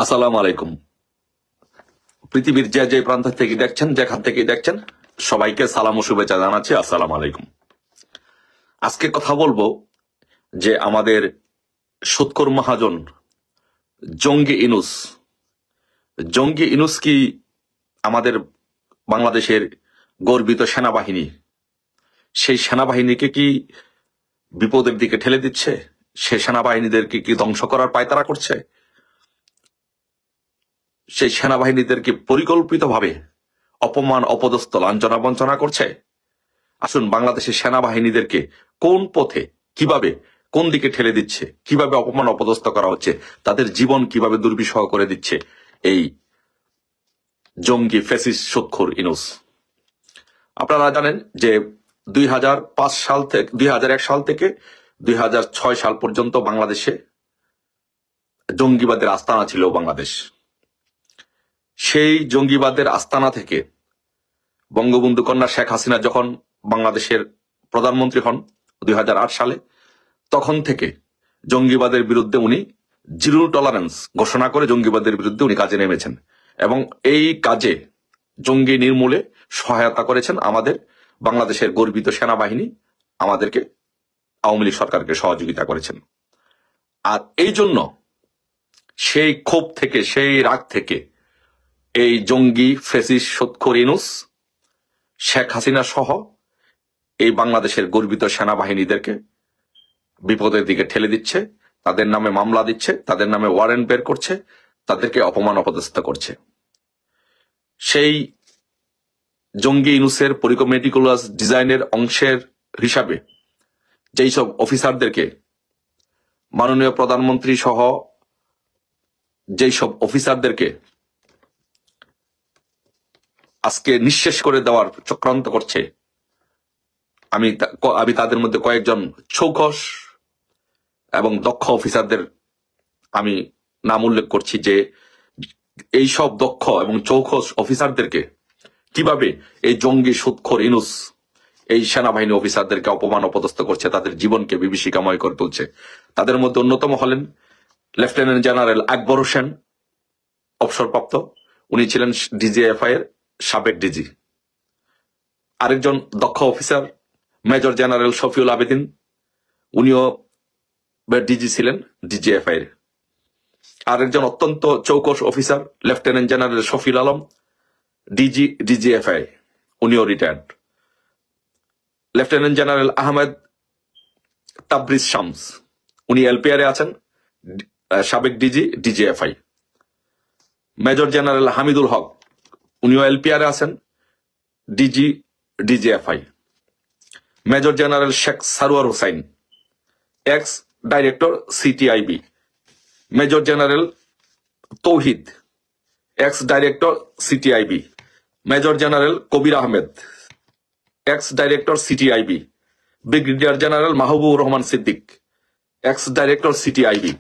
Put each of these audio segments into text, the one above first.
আসসালামু আলাইকুম। পৃথিবীর যে যে প্রান্ত থেকে দেখছেন, যেখান থেকে দেখছেন, সবাইকে সালাম ও শুভেচ্ছা জানাচ্ছি। আসসালামু আলাইকুম। আজকে কথা বলবো যে আমাদের সুৎখোর মহাজন জঙ্গি ইনুস। জঙ্গি ইনুস কি আমাদের বাংলাদেশের গর্বিত সেনাবাহিনী, সেই সেনাবাহিনীকে কি বিপদের দিকে ঠেলে দিচ্ছে? সেই সেনাবাহিনীদেরকে কি ধ্বংস করার পায়তারা করছে? সেই সেনাবাহিনীদেরকে পরিকল্পিতভাবে অপমান, অপদস্থ, লাঞ্ছনা বঞ্চনা করছে? আসুন, বাংলাদেশের সেনাবাহিনীদেরকে কোন পথে, কিভাবে, কোন দিকে ঠেলে দিচ্ছে, কিভাবে অপমান অপদস্থ করা হচ্ছে, তাদের জীবন কিভাবে দুর্বিষহ করে দিচ্ছে এই জঙ্গি ফ্যাসিস্ট সুৎখোর ইনুস। আপনারা জানেন যে 2001 সাল থেকে 2006 সাল পর্যন্ত বাংলাদেশে জঙ্গিবাদের আস্তানা ছিল বাংলাদেশ। সেই জঙ্গিবাদের আস্তানা থেকে বঙ্গবন্ধু কন্যা শেখ হাসিনা যখন বাংলাদেশের প্রধানমন্ত্রী হন 2008 সালে, তখন থেকে জঙ্গিবাদের বিরুদ্ধে উনি জিরো টলারেন্স ঘোষণা করে জঙ্গিবাদের বিরুদ্ধে উনি কাজে নেমেছেন এবং এই কাজে জঙ্গি নির্মূলে সহায়তা করেছেন আমাদের বাংলাদেশের গর্বিত সেনাবাহিনী, আমাদেরকে আওয়ামী লীগ সরকারকে সহযোগিতা করেছেন। আর এই জন্য সেই ক্ষোভ থেকে, সেই রাগ থেকে এই জঙ্গি ফ্যাসিস্ট সুৎখোর ইনুস শেখ হাসিনা সহ এই বাংলাদেশের গর্বিত সেনাবাহিনীদেরকে বিপদের দিকে ঠেলে দিচ্ছে, তাদের নামে মামলা দিচ্ছে, তাদের নামে ওয়ারেন্ট বের করছে, তাদেরকে অপমান অপদস্থ করছে। সেই জঙ্গি ইনুসের মেটিকুলাস ডিজাইনের অংশের হিসাবে যেই সব অফিসারদেরকে মাননীয় প্রধানমন্ত্রী সহ যেই সব অফিসারদেরকে আজকে নিঃশেষ করে দেওয়ার চক্রান্ত করছে, আমি তাদের মধ্যে কয়েকজন চৌকস এবং দক্ষ অফিসারদের আমি নাম উল্লেখ করছি যে এই সব দক্ষ এবং চৌকস অফিসারদেরকে কিভাবে এই জঙ্গি সুৎখোর ইনুস এই সেনাবাহিনী অফিসারদেরকে অপমান অপদস্থ করছে, তাদের জীবনকে বিভীষিকাময় করে তুলছে। তাদের মধ্যে অন্যতম হলেন লেফটেন্যান্ট জেনারেল আকবর হোসেন, অবসরপ্রাপ্ত, উনি ছিলেন ডিজিএফআই এর সাবেক ডিজি। আরেকজন দক্ষ officer major general Shafiul Abedin, উনিও ডিজি ছিলেন ডিজিএফআই এর। আরেকজন অত্যন্ত চৌকস officer lieutenant general Shafil Alam, DGFI, উনিও retired. Lieutenant general Ahmed Tabrez Shams, উনি এলপিআর এ আছেন, সাবেক DGFI. Major general Hamidul Haque, উনিও এলপিআর এ আছেন, DGFI. Major general Sheikh Sarwar Hossain, ex director CTIB. Major general Tauhid, ex director CTIB. Major general Kabir Ahmed, ex director CTIB. Brigadier general Mahbubur Rahman Siddique, x director CTIB,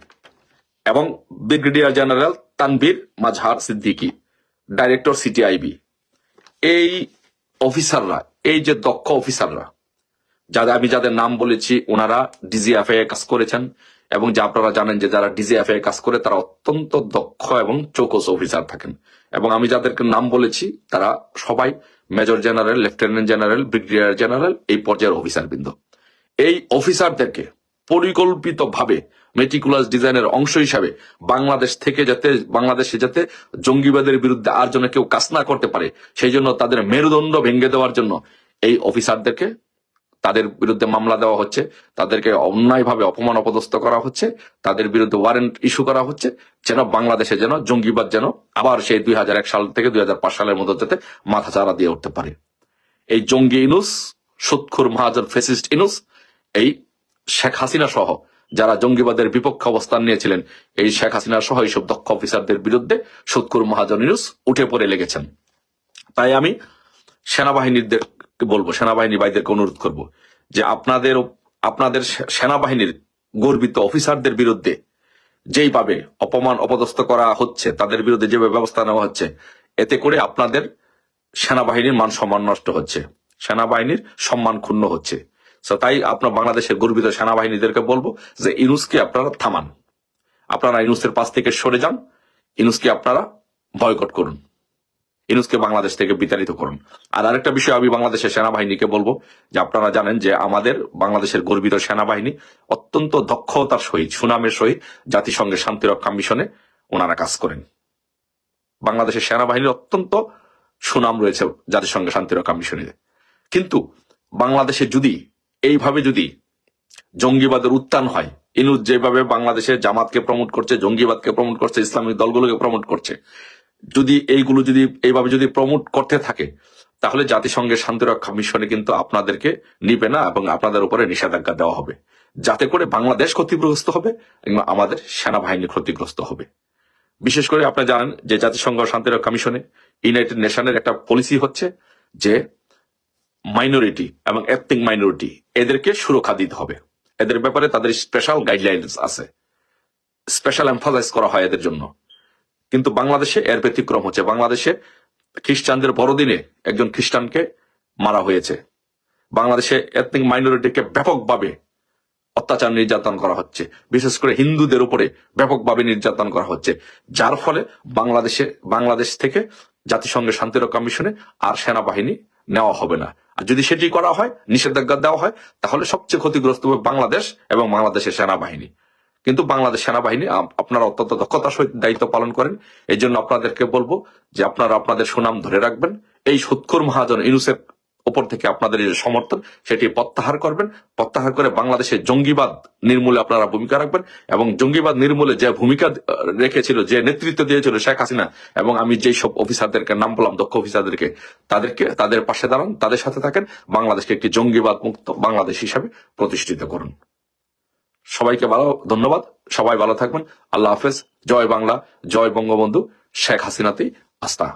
এবং brigadier general Tanvir Mazhar Siddiqui, director CTIB. এই অফিসাররা, এই যে দক্ষ অফিসাররা, আমি যাদের নাম বলেছি, ওনারা ডিজিএফআই এ কাজ করেছেন এবং যে আপনারা জানেন যে যারা ডিজিএফআই এ কাজ করে তারা অত্যন্ত দক্ষ এবং চৌকস অফিসার থাকেন। এবং আমি যাদেরকে নাম বলেছি তারা সবাই major general, lieutenant general, brigadier general, এই পর্যায়ের অফিসারবৃন্দ। এই অফিসারদেরকে পরিকল্পিতভাবে মেটিকুলাস ডিজাইনের অংশ হিসাবে বাংলাদেশে যাতে জঙ্গিবাদের বিরুদ্ধে আর যেন কেউ কাজ না করতে পারে, সেই জন্য তাদের মেরুদণ্ড ভেঙে দেওয়ার জন্য এই অফিসারদেরকে, তাদের বিরুদ্ধে মামলা দেওয়া হচ্ছে, তাদেরকে অন্যায়ভাবে অপমান অপদস্থ করা হচ্ছে, তাদের বিরুদ্ধে ওয়ারেন্ট ইস্যু করা হচ্ছে, যেন বাংলাদেশে যেন জঙ্গিবাদ যেন আবার সেই 2001 সাল থেকে 2005 সালের মধ্যে যাতে মাথা চারা দিয়ে উঠতে পারে। এই জঙ্গি ইনুস, সুৎখোর মহাজন ফ্যাসিস্ট ইনুস, এই শেখ হাসিনা সহ যারা জঙ্গিবাদের বিপক্ষে অবস্থান নিয়েছিলেন, এই শেখ হাসিনা সহ এইসব দক্ষ অফিসারদের বিরুদ্ধে সুৎখোর মহাজন ইনুস উঠে পড়ে লেগেছেন। তাই আমি সেনাবাহিনীদের বলবো, সেনাবাহিনী ভাইদেরকে অনুরোধ করব যে আপনাদের সেনাবাহিনীর গর্বিত অফিসারদের বিরুদ্ধে যেইভাবে অপমান অপদস্থ করা হচ্ছে, তাদের বিরুদ্ধে যেভাবে ব্যবস্থা নেওয়া হচ্ছে, এতে করে আপনাদের সেনাবাহিনীর মান সম্মান নষ্ট হচ্ছে, সেনাবাহিনীর সম্মান ক্ষুণ্ণ হচ্ছে। তাই আপনার বাংলাদেশের গর্বিত সেনাবাহিনীদেরকে বলবো যে ইনুসকে আপনারা থামান, আপনারা ইনুসের পাশ থেকে সরে যান। ইউনূসকে আপনারা বয়কট করুন, ইউনূসকে বাংলাদেশ থেকে বিতাড়িত করুন। আর আরেকটা বিষয় আমি বাংলাদেশের সেনাবাহিনীকে বলবো যে আপনারা জানেন যে আমাদের বাংলাদেশের গর্বিত সেনাবাহিনী অত্যন্ত দক্ষতার সহিত, সুনামের সহিত জাতিসংঘের শান্তিরক্ষা মিশনে ওনারা কাজ করেন। বাংলাদেশের সেনাবাহিনীর অত্যন্ত সুনাম রয়েছে জাতিসংঘের শান্তিরক্ষা মিশনে। কিন্তু বাংলাদেশে যদি এইভাবে যদি জঙ্গিবাদের উত্থান হয়, ইউনূস যেভাবে বাংলাদেশে জামাতকে প্রমোট করছে, জঙ্গিবাদকে প্রমোট করছে, ইসলামিক দলগুলোকে প্রমোট করছে, যদি এইগুলো যদি এইভাবে যদি প্রমোট করতে থাকে, তাহলে জাতিসংঘের শান্তিরক্ষা মিশনে কিন্তু আপনাদেরকে নিবে না এবং আপনাদের উপরে নিষেধাজ্ঞা দেওয়া হবে, যাতে করে বাংলাদেশ ক্ষতিগ্রস্ত হবে এবং আমাদের সেনাবাহিনী ক্ষতিগ্রস্ত হবে। বিশেষ করে আপনি জানেন যে জাতিসংঘ শান্তিরক্ষা মিশনে ইউনাইটেড নেশনের একটা পলিসি হচ্ছে যে মাইনরিটি এবং এথনিক মাইনরিটি এদেরকে সুরক্ষা দিতে হবে। এদের ব্যাপারে তাদের স্পেশাল গাইডলাইন্স আছে, স্পেশাল এমফাসাইজ করা হয় এদের জন্য। কিন্তু বাংলাদেশে এর ব্যতিক্রম হচ্ছে। বাংলাদেশে খ্রিস্টানদের বড়দিনে একজন খ্রিস্টানকে মারা হয়েছে। বাংলাদেশে এথনিক মাইনরিটিকে ব্যাপকভাবে অত্যাচার নির্যাতন করা হচ্ছে, বিশেষ করে হিন্দুদের উপরে ব্যাপকভাবে নির্যাতন করা হচ্ছে, যার ফলে বাংলাদেশ থেকে জাতিসংঘের শান্তিরক্ষা মিশনে আর সেনাবাহিনী নেওয়া হবে না। আর যদি সেটি করা হয়, নিষেধাজ্ঞা দেওয়া হয়, তাহলে সবচেয়ে ক্ষতিগ্রস্ত হবে বাংলাদেশ এবং বাংলাদেশের সেনাবাহিনী। কিন্তু বাংলাদেশ সেনাবাহিনী আপনারা অত্যন্ত দক্ষতার সহিত দায়িত্ব পালন করেন। এই জন্য আপনাদেরকে বলবো যে আপনারা আপনাদের সুনাম ধরে রাখবেন। এই সুৎখোর মহাজন ইউনূসের উপর থেকে আপনাদের যে সমর্থন, সেটি প্রত্যাহার করবেন। প্রত্যাহার করে বাংলাদেশে জঙ্গিবাদ নির্মূলে আপনারা ভূমিকা রাখবেন এবং জঙ্গিবাদ নির্মূলে যে ভূমিকা রেখেছিল, যে নেতৃত্ব দিয়েছিল শেখ হাসিনা, এবং আমি যেই সব অফিসারদেরকে নাম বললাম, দক্ষ অফিসারদেরকে, তাদের পাশে দাঁড়ান, তাদের সাথে থাকেন, বাংলাদেশকে একটি জঙ্গিবাদ মুক্ত বাংলাদেশ হিসাবে প্রতিষ্ঠিত করুন। সবাইকে ধন্যবাদ। সবাই ভালো থাকবেন। আল্লাহ হাফেজ। জয় বাংলা, জয় বঙ্গবন্ধু শেখ হাসিনাতেই আস্থা।